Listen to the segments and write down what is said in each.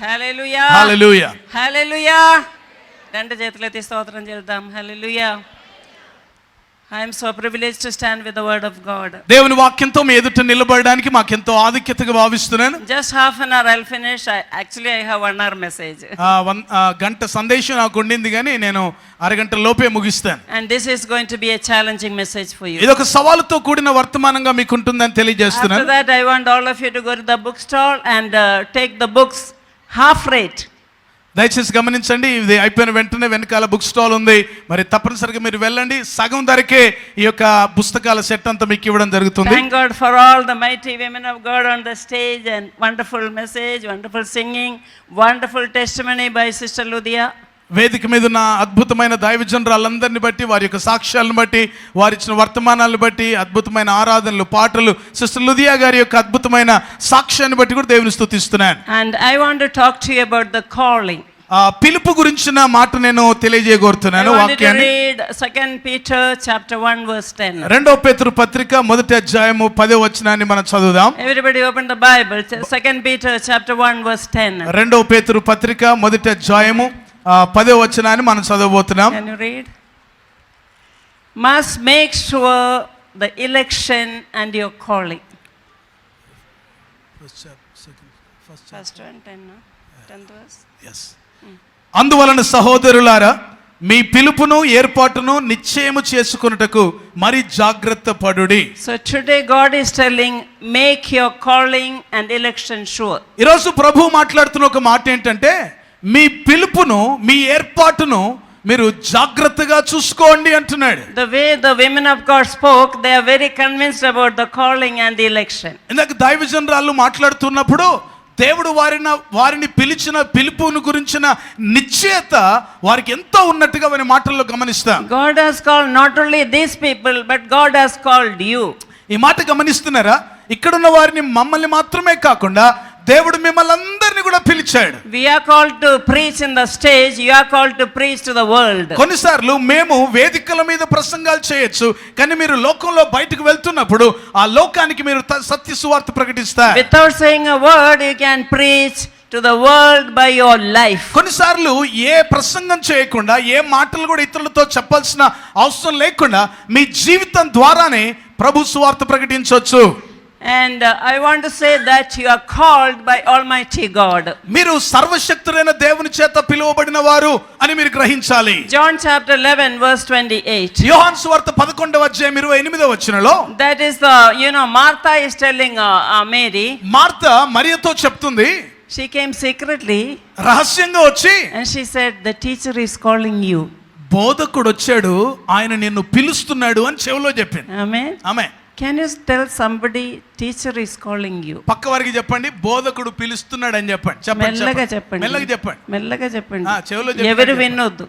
హల్లెలూయా హల్లెలూయా హల్లెలూయా. రెండు చేతులెత్తి స్తోత్రం చేద్దాం. హల్లెలూయా. I am so privileged to stand with the word of God. దేవుని వాక్యంతో మీ ఎదుట నిలబడడానికి మాకెంతో ఆధిక్యతగా భావిస్తున్నాను. Just half an hour I'll finish. I have 1 hour message. గంట సందేశం నాకు ఉండింది కానీ నేను అరగంట లోపే ముగిస్తాను. And this is going to be a challenging message for you. ఇది ఒక సవాలుతో కూడిన వర్తమానంగా మీకు ఉంటుందని తెలియజేస్తున్నాను. After that I want all of you to go to the bookstore and take the books half rate. దయచేసి గమనించండి, ఇది అయిపోయిన వెంటనే వెనకాల బుక్ స్టాల్ ఉంది, మరి తప్పనిసరిగా మీరు వెళ్ళండి. సగం ధరకే ఈ యొక్క పుస్తకాల సెట్ అంతా మీకు ఇవ్వడం జరుగుతుంది. Thank God for all the mighty women of God on the stage and wonderful message, wonderful singing, wonderful testimony by Sister Ludia. వేదిక మీద ఉన్న అద్భుతమైన దైవజనురాలందరిని బట్టి, వారి యొక్క సాక్ష్యాలను బట్టి, వారి ఇచ్చిన వర్తమానాలను బట్టి, అద్భుతమైన ఆరాధనలు, పాటలు, సిస్టర్ లుదియా గారి యొక్క అద్భుతమైన సాక్ష్యాన్ని బట్టి కూడా దేవుని స్తుతిస్తున్నాను. And I want to talk to you about the calling. పిలుపు గురించిన మాట నేను తెలియజేయగోరుతున్నాను. వాక్యాన్ని 2 Peter chapter 1 verse 10. 2 పేతురు పత్రిక 1వ అధ్యాయము 10వ వచనాన్ని మనం చదువుదాం. Everybody open the Bible. 2 Peter chapter 1 verse 10. 2 పేతురు పత్రిక 1వ అధ్యాయము 10వ వచనాన్ని మనం చదవబోతున్నాం. Can you read? Must make sure the election and your calling. First and 10th verse. Yes. అందువలన సహోదరులారా, మీ పిలుపును ఏర్పాటును నిశ్చయము చేసుకొనుటకు మరి జాగ్రత్త పడుడి. So today God is telling, make your calling and election sure. ఈరోజు ప్రభు మాట్లాడుతున్న ఒక మాట ఏంటంటే, మీ పిలుపును, మీ ఏర్పాటును మీరు జాగ్రత్తగా చూసుకోండి అంటున్నాడు. The way the women of God spoke, they are very convinced about the calling and the election. ఇందాక దైవజనురాలు మాట్లాడుతున్నప్పుడు దేవుడు వారిని పిలిచిన పిలుపును గురించిన నిశ్చయత వారికి ఎంతో ఉన్నట్టుగా వారి మాటల్లో గమనిస్తాం. God has called not only these people, but God has called you. ఈ మాట గమనిస్తున్నారా? ఇక్కడున్న వారిని, మమ్మల్ని మాత్రమే కాకుండా దేవుడు మిమ్మల్ని అందరినీ కూడా పిలిచాడు. We are called to preach in the stage, you are called to preach to the world. కొన్నిసార్లు మేము వేదికల మీద ప్రసంగాలు చేయొచ్చు, కానీ మీరు లోకంలో బయటకు వెళ్తున్నప్పుడు ఆ లోకానికి మీరు సత్య సువార్త ప్రకటిస్తారు. Without saying a word, you can preach to the world by your life. కొన్నిసార్లు ఏ ప్రసంగం చేయకుండా, ఏ మాటలు కూడా ఇతరులతో చెప్పాల్సిన అవసరం లేకుండా మీ జీవితం ద్వారానే ప్రభు సువార్త ప్రకటించవచ్చు. And I want to say that you are called by Almighty God. మీరు సర్వశక్తుడైన దేవుని చేత పిలువబడిన వారు అని మీరు గ్రహించాలి. John chapter 11 verse 28. యోహాను సువార్త 11వ అధ్యాయం 28వ వచనంలో, that is the, Martha is telling Mary. Martha మరియతో చెప్తుంది, she came secretly, రహస్యంగా వచ్చి, and she said, the teacher is calling you. బోధకుడు వచ్చాడు, ఆయన నిన్ను పిలుస్తున్నాడు అని చెవిలో చెప్పింది. Amen. ఆమె. Can you tell somebody, teacher is calling you? పక్క వారికి చెప్పండి, బోధకుడు పిలుస్తున్నాడు అని చెప్పండి. మెల్లగా చెప్పండి. మెల్లగా చెప్పండి. ఎవరు వినొద్దు.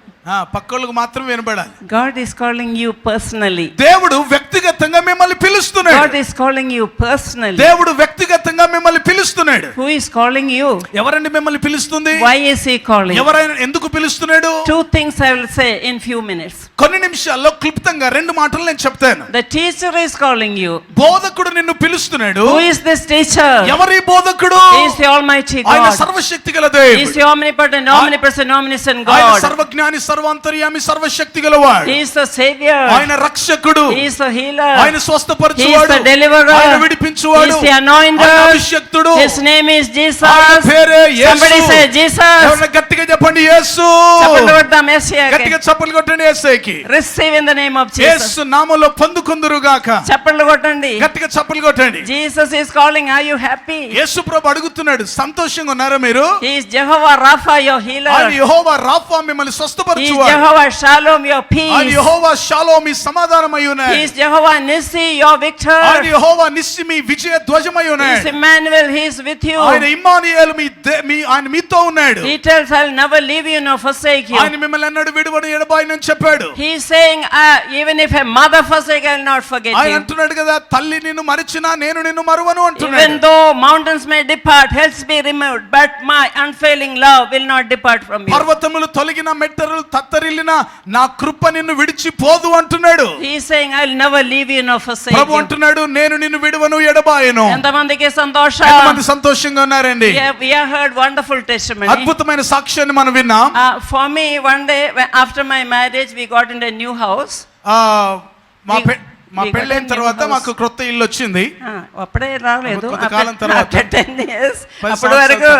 పక్కలకు మాత్రం వినబడాలి. God is calling you personally. దేవుడు వ్యక్తిగతంగా మిమ్మల్ని పిలుస్తున్నాడు. God is calling you personally. దేవుడు వ్యక్తిగతంగా మిమ్మల్ని పిలుస్తున్నాడు. Who is calling you? ఎవరండి మిమ్మల్ని పిలుస్తుంది? Why is he calling? ఎవరైనా ఎందుకు పిలుస్తున్నాడు? 2 things I will say in few minutes. కొన్ని నిమిషాల్లో క్లుప్తంగా 2 మాటలు నేను చెప్తాను. The teacher is calling you. బోధకుడు నిన్ను పిలుస్తున్నాడు. Who is this teacher? ఎవరి బోధకుడు? He is the Almighty God. ఆయన సర్వశక్తిగల దేవుడు. He is the omnipotent, omnipresent, omniscient God. ఆయన సర్వజ్ఞాని, సర్వాంతర్యామి, సర్వశక్తిగలవాడు. He is the savior. ఆయన రక్షకుడు. He is the healer. ఆయన స్వస్థపరచువాడు. He is the deliverer. ఆయన విడిపించువాడు. He is the anointed. ఆయన అభిషిక్తుడు. His name is Jesus. ఆయన పేరే యేసు. Somebody say Jesus. ఎవరైనా గట్టిగా చెప్పండి, యేసు. చప్పట్లు కొడదాం యేసయ్యకి. గట్టిగా చప్పట్లు కొట్టండి యేసయ్యకి. Receive in the name of Jesus. యేసు నామములో పొందుకొందురుగాక. చప్పట్లు కొట్టండి. గట్టిగా చప్పట్లు కొట్టండి. Jesus is calling. Are you happy? యేసు ప్రభు అడుగుతున్నాడు, సంతోషంగా ఉన్నారా మీరు? He is Jehovah Rapha, your healer. ఆయన యెహోవా రాఫా, మిమ్మల్ని స్వస్థపరచువాడు. He is Jehovah Shalom, your peace. ఆయన యెహోవా షాలోమ్, మీ సమాధానమై ఉన్నాడు. He is Jehovah Nissi, your victor. ఆయన యెహోవా నిస్సి, మీ విజయ ధ్వజమై ఉన్నాడు. He is Emmanuel, he is with you. ఆయన ఇమ్మానుయేలు, ఆయన మీతో ఉన్నాడు. He tells, I'll never leave you nor forsake you. ఆయన మిమ్మల్ని అన్నాడు విడువను ఎడబాయనని చెప్పాడు. He is saying, even if a mother forsake, I'll not forget you. ఆయన అంటున్నాడు కదా, తల్లి నిన్ను మరిచినా నేను నిన్ను మరువను అంటున్నాడు. Even though mountains may depart, hills be removed, but my unfailing love will not depart from you. పర్వతములు తొలగిన, మెట్టలు తత్తరిల్లిన, నా కృప నిన్ను విడిచిపోదు అంటున్నాడు. He is saying, I'll never leave you nor forsake Prabhu you. అంటున్నాడు నేను నిన్ను విడువను ఎడబాయను. ఎంతమందికి సంతోషం? ఎంతమంది సంతోషంగా ఉన్నారండి? We have heard wonderful testimony. అద్భుతమైన సాక్ష్యాన్ని మనం విన్నాం. For me, one day after my marriage, we got into a new house. మా పెళ్ళైన తర్వాత మాకు కొత్త ఇల్లు వచ్చింది. అప్పుడే రాలేదు, కొంతకాలం తర్వాత 10 years. అప్పటి వరకు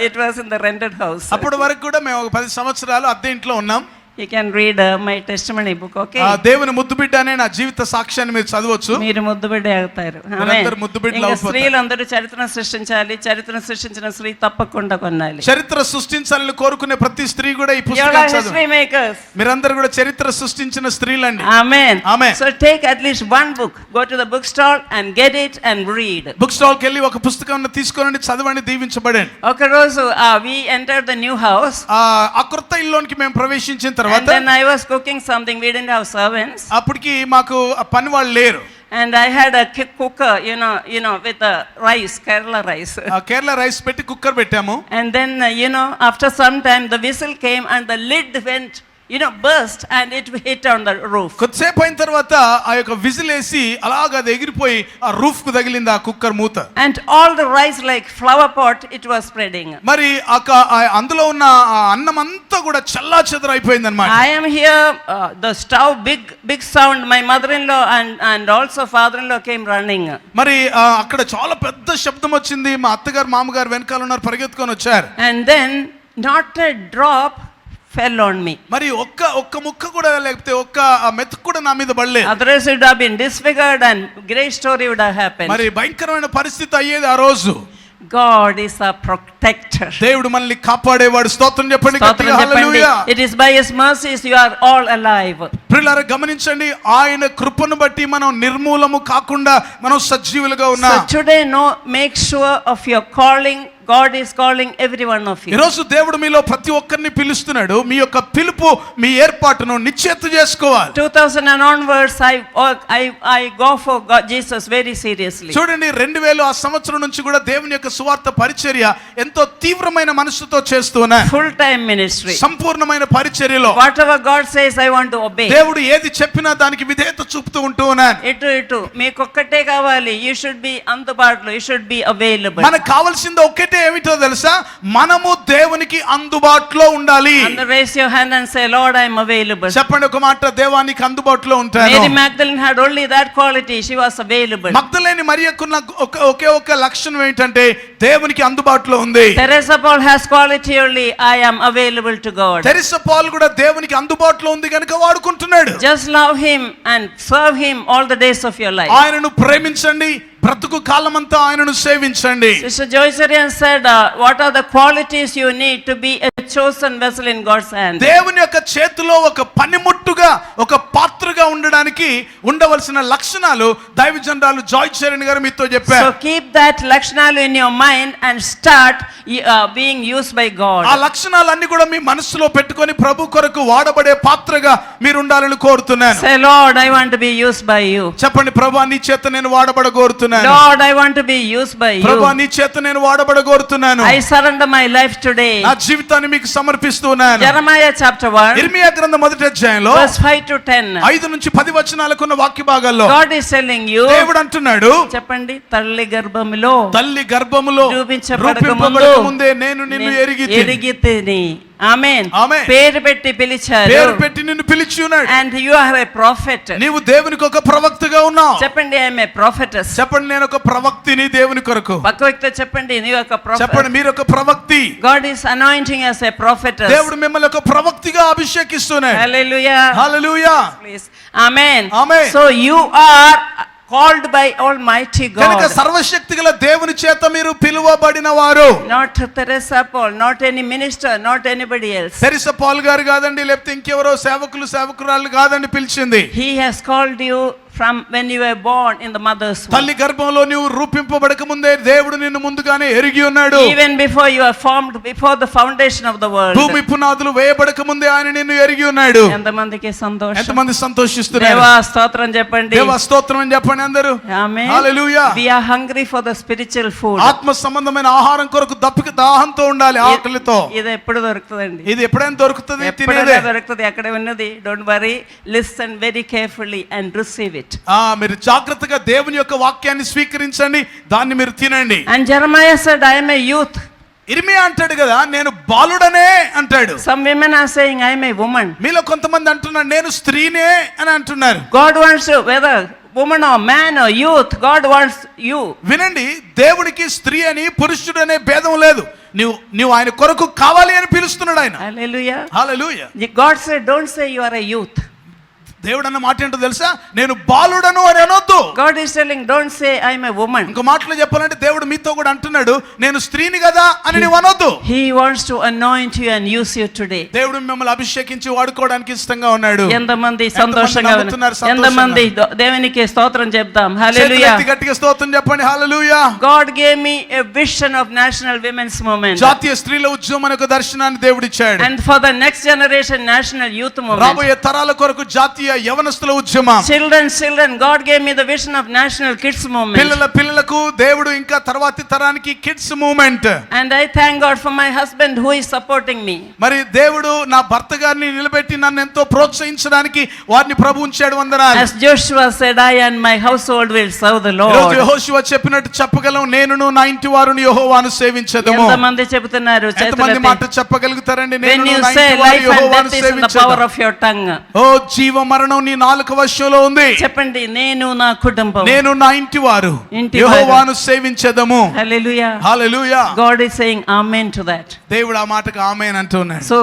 it was in the rented house. అప్పటి వరకు కూడా మేము ఒక 10 సంవత్సరాలు అద్దె ఇంట్లో ఉన్నాం. You can read my testimony book, okay? దేవుని ముద్దు బిడ్డ అనే నా జీవిత సాక్ష్యాన్ని మీరు చదవచ్చు. మీరు ముద్దు బిడ్డ అవుతారు. మీరందరూ ముద్దు బిడ్డలు అవుతారు. స్త్రీలందరూ చరిత్రను సృష్టించాలి. చరిత్రను సృష్టించిన స్త్రీ తప్పకుండా కొనాలి. చరిత్ర సృష్టించాలని కోరుకునే ప్రతి స్త్రీ కూడా ఈ పుస్తకం చదవాలి. మీరందరూ కూడా చరిత్ర సృష్టించిన స్త్రీలండి. Amen. Amen. So take at least one book. Go to the bookstore and get it and read. Book stall కి వెళ్ళి ఒక పుస్తకం తీసుకోండి, చదవండి, దీవించబడండి. ఒక రోజు we entered the new house. ఆ కొత్త ఇల్లులోకి మేము ప్రవేశించిన తర్వాత And then I was cooking something. We didn't have servants. అప్పటికి మాకు పని వాళ్ళు లేరు. And I had a cooker, you know, with a rice, Kerala rice. Kerala rice పెట్టి కుక్కర్ పెట్టాము. And then, after some time, the whistle came and the lid went, burst and it hit on the roof. కొద్దిసేపు అయిన తర్వాత ఆ యొక్క whistle వేసి అలాగా అది ఎగిరిపోయి ఆ రూఫ్ కు తగిలింది ఆ కుక్కర్ మూత. And all the rice like flower pot, it was spreading. మరి అందులో ఉన్న అన్నం అంతా కూడా చల్లా చెదరైపోయింది అన్నమాట. I am here, the stove, big sound. My mother-in-law and also father-in-law came running. మరి అక్కడ చాలా పెద్ద శబ్దం వచ్చింది. మా అత్తగారు మామగారు వెనకాల ఉన్నారు, పరిగెత్తుకొని వచ్చారు. And then not a drop fell on me. మరి ఒక్క ముక్క కూడా లేకపోతే ఒక్క మెతుకు కూడా నా మీద పడలేదు. Otherwise it would have been disfigured and great story would have happened. మరి భయంకరమైన పరిస్థితి అయ్యేది ఆ రోజు. God is a protector. దేవుడు మనల్ని కాపాడేవాడు. స్తోత్రం చెప్పండి గట్టిగా హల్లెలూయా. It is by his mercies you are all alive. ప్రియులారా గమనించండి, ఆయన కృపను బట్టి మనం నిర్మూలము కాకుండా మనం సజీవులుగా ఉన్నాం. So today make sure of your calling. God is calling every one of you. ఈ రోజు దేవుడు మీలో ప్రతి ఒక్కరిని పిలుస్తున్నాడు. మీ యొక్క పిలుపు, మీ ఏర్పాటును నిశ్చయిత చేసుకోవాలి. 2000 and onwards I go for God, Jesus very seriously. చూడండి 2000 ఆ సంవత్సరం నుంచి కూడా దేవుని యొక్క సువార్త పరిచర్య ఎంతో తీవ్రమైన మనసుతో చేస్తున్నాను. Full time ministry. సంపూర్ణమైన పరిచర్యలో Whatever God says I want to obey. దేవుడు ఏది చెప్పినా దానికి విధేయత చూపుతూ ఉంటూ ఉన్నాను. ఇటు మీకు ఒక్కటే కావాలి. You should be అందుబాటులో. You should be available. మనకు కావాల్సింది ఒక్కటే, ఏమిటో తెలుసా? మనము దేవునికి అందుబాటులో ఉండాలి. And raise your hand and say, Lord, I am available. చెప్పండి ఒక మాట, దేవానికి అందుబాటులో ఉంటాను. Mary Magdalene had only that quality. She was available. మగ్దలేని మరియకున్న ఒకే ఒక లక్షణం ఏంటంటే దేవునికి అందుబాటులో ఉంది. Teresa Paul has quality only. I am available to God. Teresa Paul కూడా దేవునికి అందుబాటులో ఉంది కనుక వాడుకుంటున్నాడు. Just love him and serve him all the days of your life. ఆయనను ప్రేమించండి, బ్రతుకు కాలమంతా ఆయనను సేవించండి. Sister Joycerian said, what are the qualities you need to be a chosen vessel in God's hand? దేవుని యొక్క చేతిలో ఒక పనిముట్టుగా, ఒక పాత్రగా ఉండడానికి ఉండవలసిన లక్షణాలు దైవజనరాలు జాయ్చరణ్ గారు మీతో చెప్పారు. So keep that లక్షణాలు in your mind and start being used by God. ఆ లక్షణాలన్నీ కూడా మీ మనసులో పెట్టుకొని ప్రభు కొరకు వాడబడే పాత్రగా మీరు ఉండాలని కోరుతున్నాను. Say, Lord, I want to be used by you. చెప్పండి, ప్రభువా నీ చేత నేను వాడబడ కోరుతున్నాను. Lord, I want to be used by you. ప్రభువా నీ చేత నేను వాడబడ కోరుతున్నాను. I surrender my life today. నా జీవితాన్ని మీకు సమర్పిస్తున్నాను. Jeremiah chapter 1 ఇర్మియా గ్రంథం 1వ అధ్యాయంలో verse 5 to 10. 5 నుంచి 10 వచనాలకు ఉన్న వాక్య భాగాల్లో God is telling you, దేవుడు అంటున్నాడు, చెప్పండి, తల్లి గర్భములో తల్లి గర్భములో రూపించబడక ముందే నేను నిన్ను ఎరిగితిని. ఆమేన్. ఆమేన్. పేరు పెట్టి పిలిచారు. పేరు పెట్టి నిన్ను పిలిచి ఉన్నాడు. And you are a prophet. నీవు దేవునికి ఒక ప్రవక్తగా ఉన్నావు. చెప్పండి, I am a prophetess. చెప్పండి, నేను ఒక ప్రవక్తిని దేవుని కొరకు. పక్క వ్యక్తితో చెప్పండి, నీవు ఒక prophet. చెప్పండి, మీరు ఒక ప్రవక్తి. God is anointing as a prophetess. దేవుడు మిమ్మల్ని ఒక ప్రవక్తిగా అభిషేకిస్తున్నాడు. Hallelujah. Hallelujah. Please. Amen. Amen. So you are called by Almighty God. కనుక సర్వశక్తిగల దేవుని చేత మీరు పిలువబడిన వారు. Not Teresa Paul, not any minister, not anybody else. Teresa Paul గారు కాదండి, లేకపోతే ఇంకెవరో సేవకురాలు కాదండి పిలిచింది. He has called you from when you were born in the mother's womb. తల్లి గర్భంలో నీవు రూపింపబడక ముందే దేవుడు నిన్ను ముందుగానే ఎరిగి ఉన్నాడు. Even before you are formed, before the foundation of the world. భూమి పునాదులు వేయబడక ముందే ఆయన నిన్ను ఎరిగి ఉన్నాడు. ఎంతమందికి సంతోషం. ఎంతమంది సంతోషిస్తున్నారు? దేవా స్తోత్రం చెప్పండి. దేవా స్తోత్రం అని చెప్పండి అందరూ. ఆమేన్. హల్లెలూయా. We are hungry for the spiritual food. ఆత్మ సంబంధమైన ఆహారం కొరకు దాహంతో ఉండాలి, ఆకలితో. ఇది ఎప్పుడు దొరుకుతుందండి? ఇది ఎప్పుడైనా దొరుకుతుంది, ఎప్పుడైనా తినేదే దొరుకుతుంది. అక్కడ ఉన్నది. Don't worry, listen very carefully and receive it. it. మీరు జాగ్రత్తగా దేవుని యొక్క వాక్యాన్ని స్వీకరించండి, దాన్ని మీరు తినండి. And Jeremiah said, I am a youth. ఇర్మియా అంటాడు కదా, నేను బాలుడనే అంటాడు. Some women are saying, I am a woman. మీలో కొంతమంది అంటున్నారు, నేను స్త్రీనే అని అంటున్నారు. God wants to, whether woman or man or youth, God wants you. వినండి, దేవుడికి స్త్రీ అని పురుషుడు అనే భేదం లేదు. నువ్వు ఆయన కొరకు కావాలి అని పిలుస్తున్నాడు ఆయన. Hallelujah. Hallelujah. God said, don't say you are a youth. దేవుడు అన్న మాట ఏంటో తెలుసా, నేను బాలుడను అని అనొద్దు. God is telling, don't say I am a woman. ఇంకో మాటలో చెప్పాలంటే దేవుడు మీతో కూడా అంటున్నాడు, నేను స్త్రీని కదా అని నువ్వు అనొద్దు. He wants to anoint you and use you today. దేవుడు మిమ్మల్ని అభిషేకించి వాడుకోవడానికి ఇష్టంగా ఉన్నాడు. ఎంతమంది సంతోషంగా ఉన్నారు, ఎంతమంది దేవునికి స్తోత్రం చెప్తాం. హల్లెలూయా. గట్టిగా స్తోత్రం చెప్పండి. హల్లెలూయా. God gave me a vision of National Women's Movement. జాతీయ స్త్రీల ఉద్యమం అనే ఒక దర్శనాన్ని దేవుడు ఇచ్చాడు. And for the next generation, National Youth Movement. రాబోయే తరాల కొరకు జాతీయ యవనస్తుల ఉద్యమం. Children, God gave me the vision of National Kids Movement. పిల్లలకు దేవుడు ఇంకా తర్వాతి తరానికి kids movement. And I thank God for my husband who is supporting me. మరి దేవుడు నా భర్త గారిని నిలబెట్టి నన్ను ఎంతో ప్రోత్సహించడానికి వారిని ప్రభు ఉంచాడు. వందనాలు. As Joshua said, I and my household will serve the Lord. ఈరోజు యెహోషువ చెప్పినట్టు చెప్పగలం, నేనును నా ఇంటి వారును యెహోవాను సేవించెదము. ఎంతమంది చెప్తున్నారు? ఎంతమంది మాట చెప్పగలుగుతారండి? When you say life and death is in the power of your tongue. ఓ జీవ మరణం నీ నాలుక వశంలో ఉంది. చెప్పండి, నేను నా కుటుంబం, నేను నా ఇంటి వారు యెహోవాను సేవించెదము. హల్లెలూయా. హల్లెలూయా. God is saying amen to that. దేవుడు ఆ మాటకు ఆమేన్ అంటున్నాడు. So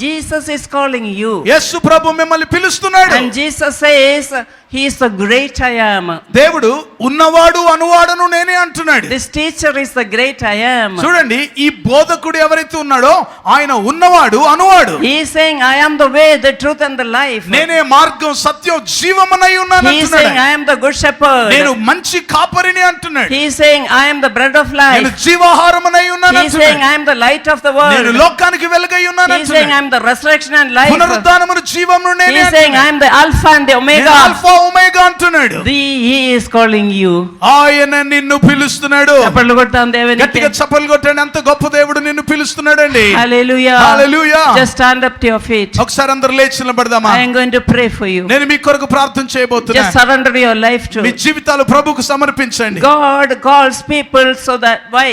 Jesus is calling you. యేసు ప్రభు మిమ్మల్ని పిలుస్తున్నాడు. And Jesus says he is the great I am. దేవుడు ఉన్నవాడు అనువాడను నేనే అంటున్నాడు. This teacher is the great I am. చూడండి, ఈ బోధకుడు ఎవరైతే ఉన్నాడో ఆయన ఉన్నవాడు అనువాడు. He is saying, I am the way, the truth and the life. నేనే మార్గం సత్యం జీవమునై ఉన్నాను He is అంటున్నాడు. saying, I am the good shepherd. నేను మంచి కాపరిని అంటున్నాడు. He is saying, I am the bread of life. నేను జీవాహారమునై ఉన్నాను He is saying, అంటున్నాడు. I am the light of the world. నేను లోకానికి వెలుగై ఉన్నాను He is saying, I అంటున్నాడు. am the resurrection and life. పునరుద్ధానమును జీవమును He నేనే is saying, I అంటున్నాడు. am the alpha and the omega. నేను ఆల్ఫా ఒమేగా అంటున్నాడు. He is calling you. ఆయన నిన్ను పిలుస్తున్నాడు. చప్పట్లు కొడతాం దేవునికి. గట్టిగా చప్పట్లు కొట్టండి, అంత గొప్ప దేవుడు నిన్ను పిలుస్తున్నాడండి. Hallelujah. Hallelujah. Just stand up to your feet. ఒకసారి అందరూ లేచి నిలబడదామా? I am going to pray for you. నేను మీ కొరకు ప్రార్థన Just చేయబోతున్నాను. surrender your life to. మీ జీవితాలు ప్రభువుకు సమర్పించండి. God calls people so that, why?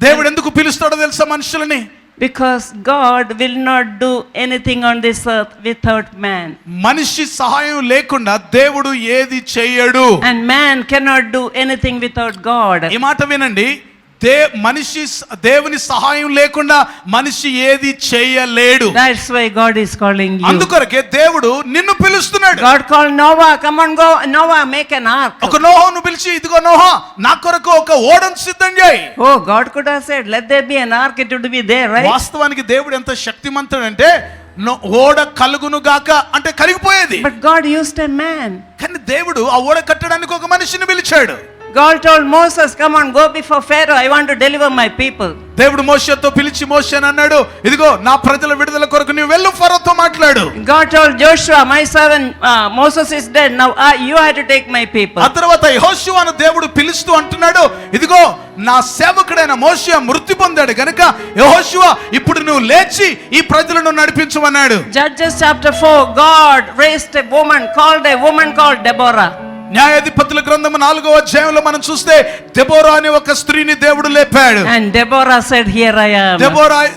దేవుడు ఎందుకు పిలుస్తాడో తెలుసా మనుషులని? Because God will not do anything on this earth without man. మనిషి సహాయం లేకుండా దేవుడు ఏది చేయడు. And man cannot do anything without God. ఈ మాట వినండి, దేవుని సహాయం లేకుండా మనిషి ఏది చేయలేడు. That's why God is calling you. అందుకొరకే దేవుడు నిన్ను పిలుస్తున్నాడు. God called Noah, come on, go Noah, make an ark. ఒక నోహను పిలిచి, ఇదిగో నోహా, నా కొరకు ఒక ఓడను సిద్ధం చేయి. Oh, God could have said, let there be an ark, it would be there, right? వాస్తవానికి దేవుడు ఎంత శక్తిమంతుడంటే ఓడ కలుగును గాక అంటే కలిగిపోయేది. But God used a man. కానీ దేవుడు ఆ ఓడ కట్టడానికి ఒక మనిషిని పిలిచాడు. God told Moses, come on, go before Pharaoh, I want to deliver my people. దేవుడు మోషేతో పిలిచి మోషేని అన్నాడు, ఇదిగో నా ప్రజల విడుదల కొరకు నువ్వు వెళ్ళు, ఫరోతో మాట్లాడు. God told Joshua, my servant Moses is dead, now you have to take my people. ఆ తర్వాత యెహోషువను దేవుడు పిలుస్తూ అంటున్నాడు, ఇదిగో నా సేవకుడైన మోషే మృతి పొందాడు గనుక యెహోషువ ఇప్పుడు నువ్వు లేచి ఈ ప్రజలను నడిపించమన్నాడు. Judges chapter 4, God raised a woman called Deborah. న్యాయాధిపతుల గ్రంథము 4వ అధ్యాయంలో మనం చూస్తే దెబోరా అనే ఒక స్త్రీని దేవుడు లేపాడు. And Deborah said, here I am.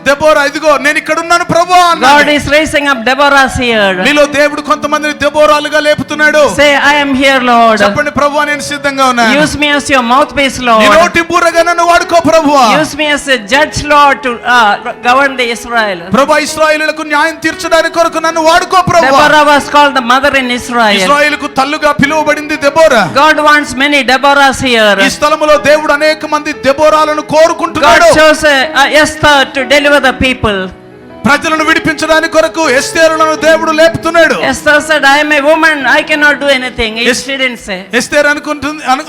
Deborah ఇదిగో నేను ఇక్కడ ఉన్నాను ప్రభువా అన్నాడు. God is raising up Deborahs here. మీలో దేవుడు కొంతమందిని దెబోరాలుగా లేపుతున్నాడు. Say, I am here, Lord. చెప్పండి, ప్రభువా నేను సిద్ధంగా ఉన్నాను. Use me as your mouthpiece, నీ Lord. నోటి బూరగా నన్ను వాడుకో ప్రభువా. Use me as a judge, Lord, to govern the Israel. ప్రభువా ఇశ్రాయేలులకు న్యాయం తీర్చడానికి కొరకు నన్ను వాడుకో ప్రభువా. Deborah was called the mother in Israel. ఇశ్రాయేలుకు తల్లుగా పిలువబడింది Deborah. God wants many Deborahs here. ఈ స్థలములో దేవుడు అనేక మంది దెబోరాలను కోరుకుంటున్నాడు. God chose Esther to deliver the people. ప్రజలను విడిపించడానికి కొరకు ఎస్తేరును దేవుడు లేపుతున్నాడు. Esther said, I am a woman, I cannot do anything. She didn't say. ఎస్తేరు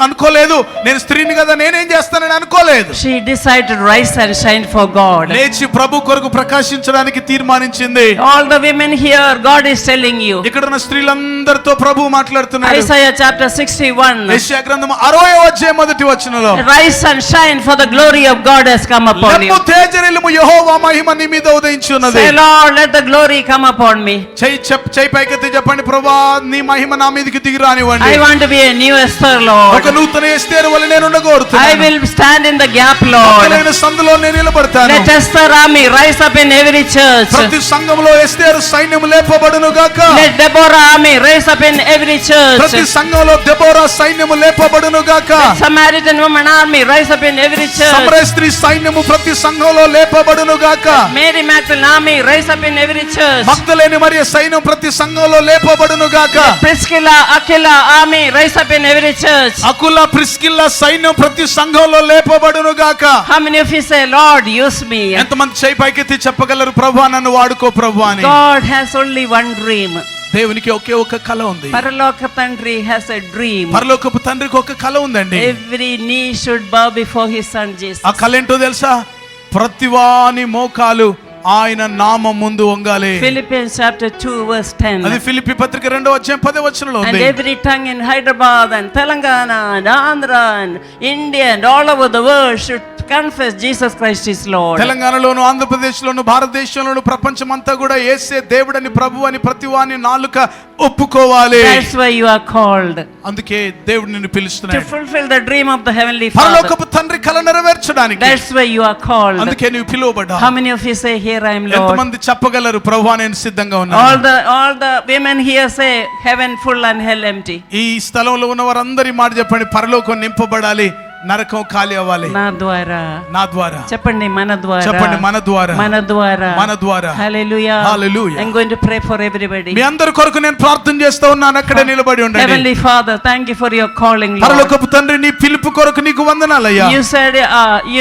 అనుకోలేదు, నేను స్త్రీని కదా నేనేం చేస్తానని అనుకోలేదు. She decided to rise and shine for God. లేచి ప్రభు కొరకు ప్రకాశించడానికి తీర్మానించింది. All the women here, God is telling you. ఇక్కడ ఉన్న స్త్రీలందరితో ప్రభు మాట్లాడుతున్నాడు. Isaiah chapter 61. యెషయా గ్రంథం 60వ అధ్యాయం మొదటి వచనంలో, Rise and shine, for the glory of God has come upon you. లెమ్ము తేజరిల్లుము, యెహోవా మహిమ నీ మీద ఉదయించున్నది. ఉన్నది. Say, Lord, let the glory come upon me. చెయ్యి పైకెత్తి చెప్పండి, ప్రభువా నీ మహిమ నా మీదకి దిగి రానివ్వండి. I want to be a new Esther, Lord. ఒక నూతన ఎస్తేరు వలె నేను I ఉండగోరుతున్నాను. will stand in the gap, Lord. నేను సందులో నేను నిలబడతాను. Let Esther army rise up in every church. ప్రతి సంఘములో ఎస్తేరు సైన్యం లేపబడును గాక. Let Deborah army rise up in every church. ప్రతి సంఘంలో దెబోరా సైన్యము లేపబడును గాక. Let Samaritan woman army rise up in every church. సమరయ స్త్రీ సైన్యము ప్రతి సంఘంలో లేపబడును గాక. Mary Magdalene army rise up in every church. మగ్దలేని మరియ సైన్యం ప్రతి సంఘంలో లేపబడును గాక. Priscilla, Aquila army rise up in every church. అకుల Priscilla సైన్యం ప్రతి సంఘంలో లేపబడును గాక. How many of you say, Lord, use me? ఎంతమంది చేయి పైకెత్తి చెప్పగలరు, ప్రభువా నన్ను వాడుకో ప్రభువా అని? God has only one dream. దేవునికి ఒకే ఒక కల ఉంది. Paraloka Tandri has a dream. పరలోకపు తండ్రికి ఒక కల ఉందండి. Every knee should bow before his son Jesus. ఆ కల ఏంటో తెలుసా? ప్రతివాని మోకాలు ఆయన నామం ముందు వంగాలి. Philippians chapter 2 verse 10. అది ఫిలిప్పీ పత్రిక 2వ అధ్యాయం 10వ వచనంలో And ఉంది. every tongue in Hyderabad and Telangana and Andhra and India and all over the world should confess Jesus Christ is Lord. తెలంగాణలోను, ఆంధ్రప్రదేశ్లోను, భారతదేశంలోను, ప్రపంచమంతా కూడా యేసే దేవుడని ప్రభు అని ప్రతివాని నాలుక ఒప్పుకోవాలి. That's why you are called. అందుకే దేవుడు నిన్ను To పిలుస్తున్నాడు. fulfill the dream of the heavenly Father. పరలోకపు తండ్రి కల నెరవేర్చడానికి. That's why you are called. అందుకే నువ్వు పిలువబడ్డావు. How many of you say, here I am, Lord? ఎంతమంది చెప్పగలరు, ప్రభువా నేను సిద్ధంగా ఉన్నాను? All the women here say, heaven full and hell empty. ఈ స్థలంలో ఉన్న వారందరి మాట చెప్పండి, పరలోకం నింపబడాలి, నరకం ఖాళీ అవ్వాలి. నా ద్వారా, నా ద్వారా చెప్పండి, మన ద్వారా, చెప్పండి, మన ద్వారా, మన ద్వారా, మన ద్వారా. Hallelujah. Hallelujah. I'm going to pray for everybody. మీ అందరి కొరకు నేను ప్రార్థన చేస్తా ఉన్నాను. అక్కడే నిలబడి ఉండండి. Heavenly Father, thank you for your calling, Lord. పరలోకపు తండ్రి నీ పిలుపు కొరకు నీకు వందనాలయ్యా. You said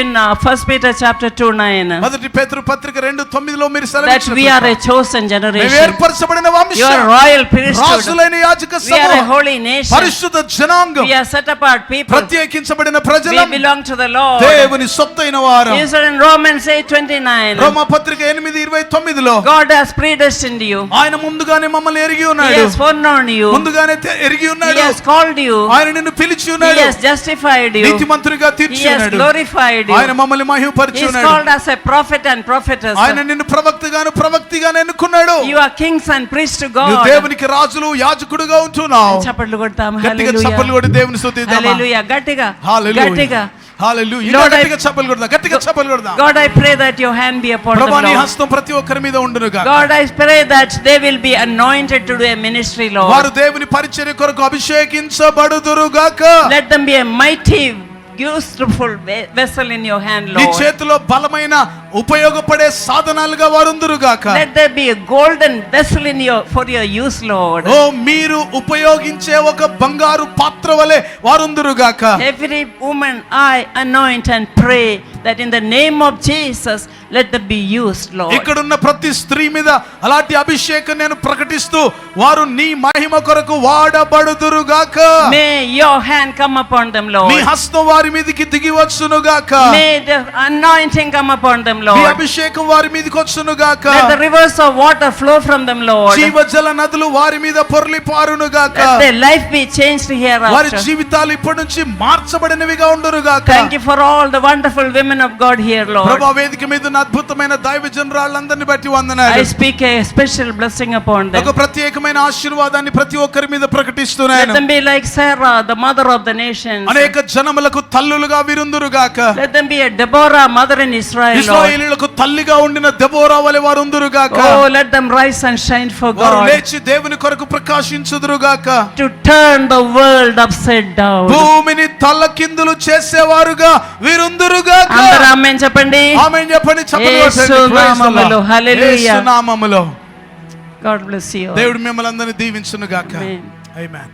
in 1 Peter chapter 2:9 మొదటి పేతురు పత్రిక 2:9లో మీరు that we are a chosen మేము generation. ఏర్పరచబడిన You are వంశం, royal priesthood. రాజులైన యాజక We are a సమూహం, holy nation. పరిశుద్ధ జనాంగం, We are set apart people. ప్రత్యేకించబడిన We ప్రజలం, belong to the Lord. దేవుని సొత్తైన వారు. You said in Romans 8:29 రోమా పత్రిక 8:29లో God has predestined you. ఆయన ముందుగానే మమ్మల్ని ఎరిగి He ఉన్నాడు. has foreknown you. ముందుగానే ఎరిగి He ఉన్నాడు. has called you. ఆయన నిన్ను పిలిచి He ఉన్నాడు. has justified you. నీతిమంతునిగా తీర్చి He has ఉన్నాడు. glorified you. ఆయన మమ్మల్ని He మహిమపరిచి is ఉన్నాడు. called as a prophet and prophetess. ఆయన నిన్ను ప్రవక్తగాను ప్రవక్తిగాను ఎన్నుకున్నాడు. You are kings and priests to నువ్వు God. దేవునికి రాజులు యాజకుడుగా ఉంటున్నావు. చప్పట్లు కొడతాం. గట్టిగా Hallelujah. చప్పట్లు కొట్టి దేవుని స్తుతిద్దామా? Hallelujah. గట్టిగా. Hallelujah. గట్టిగా. Hallelujah. Lord, గట్టిగా చప్పట్లు కొడదాం. గట్టిగా చప్పట్లు కొడదాం. God, I pray that your hand be upon them, ప్రభువా నీ Lord. హస్తం ప్రతి ఒక్కరి మీద ఉండును గాక. God, I pray that they will be anointed to do a ministry, Lord. వారు దేవుని పరిచర్య కొరకు అభిషేకించబడుదురు గాక. Let them be a mighty, useful vessel in your hand, నీ Lord. చేతిలో బలమైన ఉపయోగపడే సాధనాలుగా వారుందురు గాక. Let there be a golden vessel in for your use, Lord. ఓ మీరు ఉపయోగించే ఒక బంగారు పాత్ర వలె వారుందురు గాక. Every woman I anoint and pray that in the name of Jesus let them be used, Lord. ఇక్కడున్న ప్రతి స్త్రీ మీద అలాంటి అభిషేకం నేను ప్రకటిస్తూ వారు నీ మహిమ కొరకు వాడబడుదురు గాక. May your hand come upon them, Lord. నీ హస్తం వారి మీదకి దిగి వచ్చును గాక. May the anointing come upon them, నీ Lord. అభిషేకం వారి మీదకి వచ్చును గాక. Let the rivers of water flow from them, Lord. జీవజల నదులు వారి మీద పొర్లి పారును గాక. Let their life be changed వారి hereafter. జీవితాలు ఇప్పటి నుంచి మార్చబడినవిగా ఉండును గాక. Thank you for all the wonderful women of God here, Lord. ప్రభువా వేదిక మీద ఉన్న అద్భుతమైన దైవజనురాళ్ళందరిని బట్టి వందనాలు. I speak a special blessing upon them. ఒక ప్రత్యేకమైన ఆశీర్వాదాన్ని ప్రతి ఒక్కరి మీద Let ప్రకటిస్తున్నాను. them be like Sarah, the mother of the nations. అనేక జనములకు తల్లులుగా విరుందురు గాక. Let them be a Deborah, mother in Israel, Lord. ఇశ్రాయేలీయులకు తల్లిగా ఉండిన దెబోరా వలె వారు ఉందురు గాక. Oh, let them rise and shine for వారు God. లేచి దేవుని కొరకు ప్రకాశించుదురు గాక. To turn the world upside down. భూమిని తల్లకిందులు చేసేవారుగా వీరుందురు గాక. అందరూ ఆమేన్ చెప్పండి. ఆమేన్ చెప్పండి. చప్పట్లు యేసు కొట్టండి. Praise the Lord. నామములో. Hallelujah. యేసు నామములో God bless you all. దేవుడు మిమ్మల్ని అందరిని దీవించును గాక. Amen. ఆమేన్.